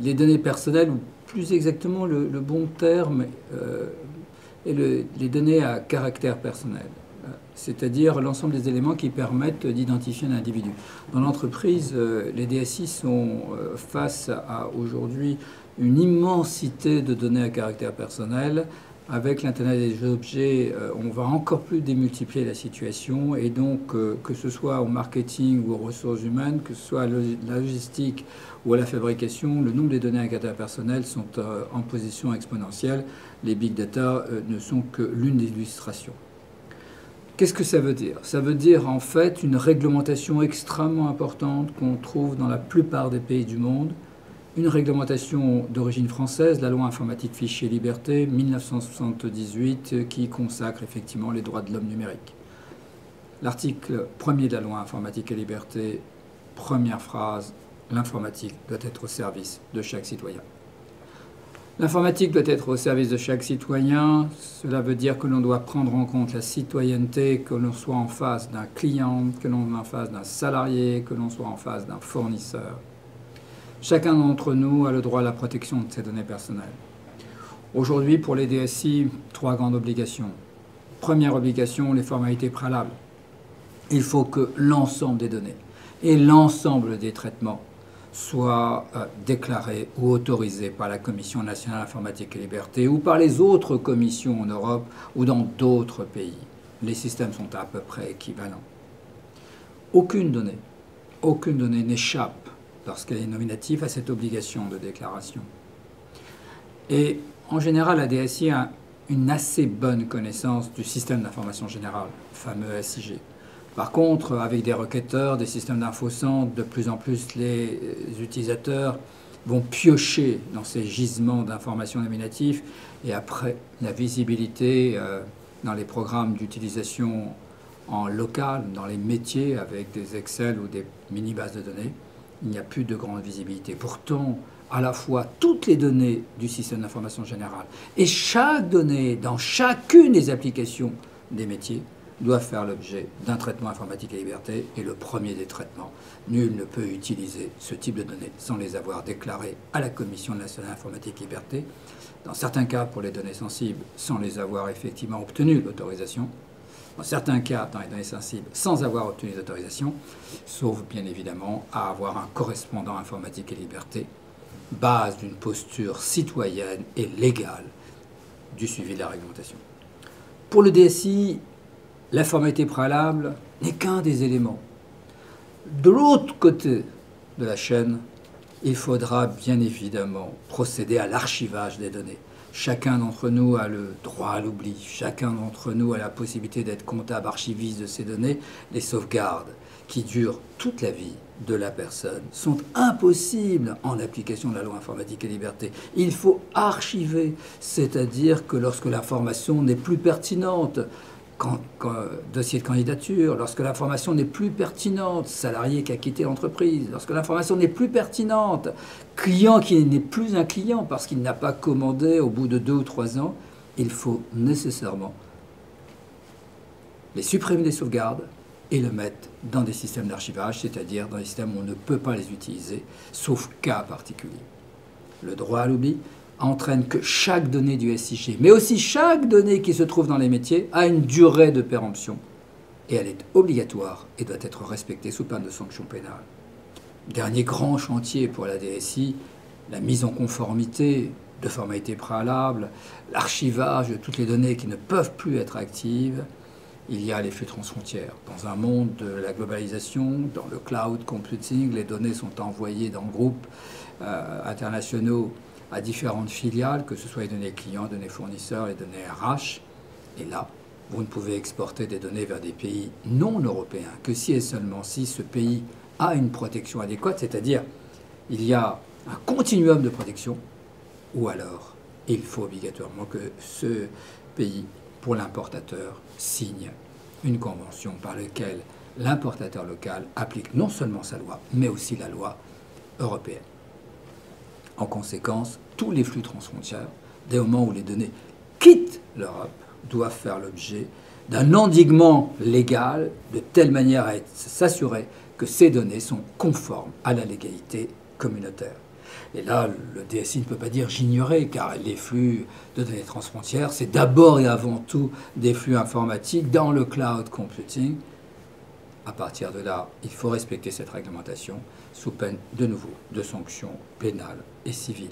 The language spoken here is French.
Les données personnelles, ou plus exactement le bon terme, est les données à caractère personnel, c'est-à-dire l'ensemble des éléments qui permettent d'identifier un individu. Dans l'entreprise, les DSI sont face à aujourd'hui une immensité de données à caractère personnel. Avec l'Internet des objets, on va encore plus démultiplier la situation, et donc que ce soit au marketing ou aux ressources humaines, que ce soit à la logistique ou à la fabrication, le nombre des données à caractère personnel sont en position exponentielle. Les big data ne sont que l'une des illustrations. Qu'est-ce que ça veut dire? Ça veut dire en fait une réglementation extrêmement importante qu'on trouve dans la plupart des pays du monde. Une réglementation d'origine française, la loi informatique fichier liberté 1978, qui consacre effectivement les droits de l'homme numérique. L'article 1er de la loi informatique et liberté, première phrase, l'informatique doit être au service de chaque citoyen. L'informatique doit être au service de chaque citoyen. Cela veut dire que l'on doit prendre en compte la citoyenneté, que l'on soit en face d'un client, que l'on soit en face d'un salarié, que l'on soit en face d'un fournisseur. Chacun d'entre nous a le droit à la protection de ses données personnelles. Aujourd'hui, pour les DSI, 3 grandes obligations. Première obligation, les formalités préalables. Il faut que l'ensemble des données et l'ensemble des traitements soient déclarés ou autorisés par la Commission nationale informatique et liberté ou par les autres commissions en Europe ou dans d'autres pays. Les systèmes sont à peu près équivalents. Aucune donnée n'échappe, lorsqu'elle est nominative, à cette obligation de déclaration. Et en général, la DSI a une assez bonne connaissance du système d'information générale, le fameux SIG. Par contre, avec des requêteurs, des systèmes d'infocentre, de plus en plus les utilisateurs vont piocher dans ces gisements d'informations nominatives, et après, la visibilité dans les programmes d'utilisation en local, dans les métiers, avec des Excel ou des mini-bases de données, il n'y a plus de grande visibilité. Pourtant, à la fois toutes les données du système d'information générale et chaque donnée dans chacune des applications des métiers doit faire l'objet d'un traitement informatique et liberté, et le premier des traitements. Nul ne peut utiliser ce type de données sans les avoir déclarées à la Commission nationale informatique et liberté, dans certains cas pour les données sensibles sans les avoir effectivement obtenu l'autorisation, dans certains cas, dans les données sensibles, sans avoir obtenu d'autorisation, sauf bien évidemment à avoir un correspondant informatique et liberté, base d'une posture citoyenne et légale du suivi de la réglementation. Pour le DSI, la formalité préalable n'est qu'un des éléments. De l'autre côté de la chaîne, il faudra bien évidemment procéder à l'archivage des données. Chacun d'entre nous a le droit à l'oubli. Chacun d'entre nous a la possibilité d'être comptable archiviste de ces données. Les sauvegardes qui durent toute la vie de la personne sont impossibles en application de la loi informatique et liberté. Il faut archiver, c'est-à-dire que lorsque l'information n'est plus pertinente, dossier de candidature, lorsque l'information n'est plus pertinente, salarié qui a quitté l'entreprise, lorsque l'information n'est plus pertinente, client qui n'est plus un client parce qu'il n'a pas commandé au bout de 2 ou 3 ans, il faut nécessairement les supprimer des sauvegardes et le mettre dans des systèmes d'archivage, c'est-à-dire dans des systèmes où on ne peut pas les utiliser, sauf cas particulier. Le droit à l'oubli entraîne que chaque donnée du SIG, mais aussi chaque donnée qui se trouve dans les métiers, a une durée de péremption. Et elle est obligatoire et doit être respectée sous peine de sanctions pénales. Dernier grand chantier pour la DSI, la mise en conformité de formalités préalables, l'archivage de toutes les données qui ne peuvent plus être actives. Il y a les flux transfrontières. Dans un monde de la globalisation, dans le cloud computing, les données sont envoyées dans groupes internationaux à différentes filiales, que ce soit les données clients, les données fournisseurs, les données RH. Et là, vous ne pouvez exporter des données vers des pays non européens que si et seulement si ce pays a une protection adéquate, c'est-à-dire il y a un continuum de protection, ou alors il faut obligatoirement que ce pays, pour l'importateur, signe une convention par laquelle l'importateur local applique non seulement sa loi, mais aussi la loi européenne. En conséquence, tous les flux transfrontières, dès le moment où les données quittent l'Europe, doivent faire l'objet d'un endiguement légal de telle manière à s'assurer que ces données sont conformes à la légalité communautaire. Et là, le DSI ne peut pas dire j'ignorais, car les flux de données transfrontières, c'est d'abord et avant tout des flux informatiques dans le cloud computing. À partir de là, il faut respecter cette réglementation sous peine de nouveau de sanctions pénales et civiles.